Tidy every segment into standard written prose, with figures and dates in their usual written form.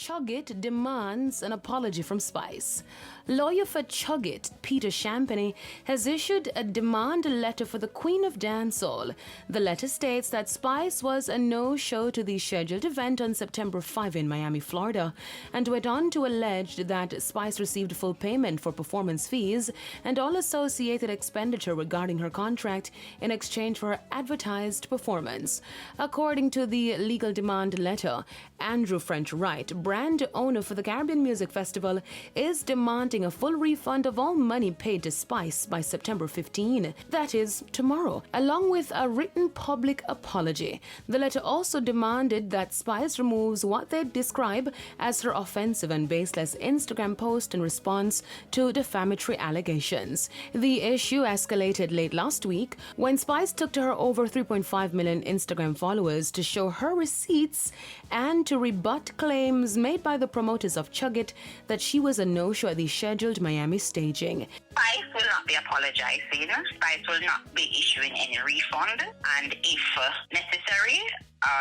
Chugget demands an apology from Spice. Lawyer for Chugget, Peter Champagny, has issued a demand letter for the Queen of Dancehall. The letter states that Spice was a no-show to the scheduled event on September 5 in Miami, Florida, and went on to allege that Spice received full payment for performance fees and all associated expenditure regarding her contract in exchange for her advertised performance. According to the legal demand letter, Andrew French Wright, brand owner for the Caribbean Music Festival, is demanding a full refund of all money paid to Spice by September 15, that is, tomorrow, along with a written public apology. The letter also demanded that Spice removes what they describe as her offensive and baseless Instagram post in response to defamatory allegations. The issue escalated late last week when Spice took to her over 3.5 million Instagram followers to show her receipts and to rebut claims made by the promoters of Chugget that she was a no-show at the scheduled Miami staging. Spice will not be apologizing. Spice will not be issuing any refund, and if necessary,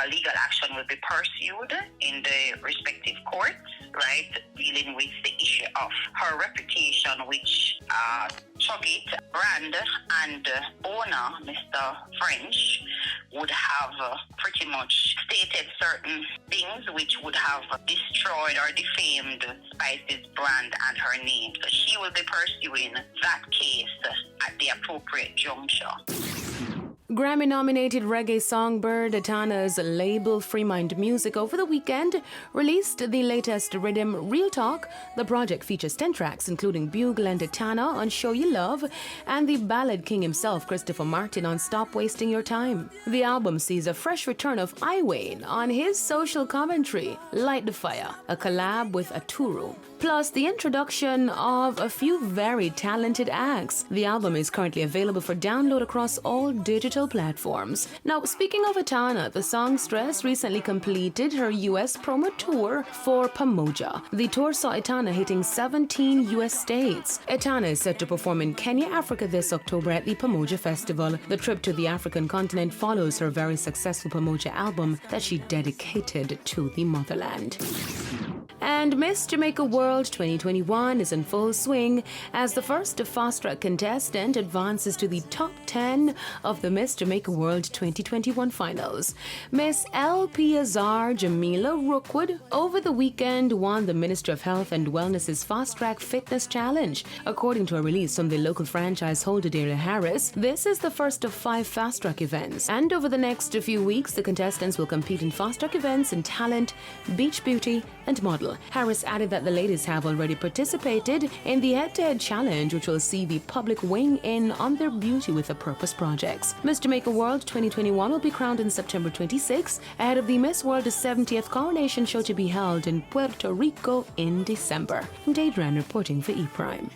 legal action will be pursued in the respective courts, right, dealing with the issue of her reputation, which Chugget brand and owner, Mr. French, would have pretty much stated certain things which would have destroyed or defamed Spice's brand and her name. So she will be pursuing that case at the appropriate juncture. Grammy-nominated reggae songbird Etana's label Free Mind Music over the weekend released the latest rhythm, Real Talk. The project features 10 tracks, including Bugle and Etana on Show You Love and the ballad king himself, Christopher Martin, on Stop Wasting Your Time. The album sees a fresh return of Iwayne on his social commentary, Light the Fire, a collab with Aturu, plus the introduction of a few very talented acts. The album is currently available for download across all digital platforms. Now, speaking of Etana, the songstress recently completed her US promo tour for Pamoja. The tour saw Etana hitting 17 US states. Etana is set to perform in Kenya, Africa this October at the Pamoja Festival. The trip to the African continent follows her very successful Pamoja album that she dedicated to the motherland. And Miss Jamaica World 2021 is in full swing as the first fast-track contestant advances to the top 10 of the Miss Jamaica World 2021 finals. Miss LP Azar Jamila Rookwood over the weekend won the Ministry of Health and Wellness's Fast-Track Fitness Challenge. According to a release from the local franchise holder Dale Harris, this is the first of 5 fast-track events. And over the next few weeks, the contestants will compete in fast-track events in talent, beach beauty, and model. Harris added that the ladies have already participated in the head-to-head challenge, which will see the public weighing in on their Beauty with a Purpose projects. Miss Jamaica World 2021 will be crowned on September 26 ahead of the Miss World's 70th coronation show to be held in Puerto Rico in December. I'm Deidran reporting for ePrime.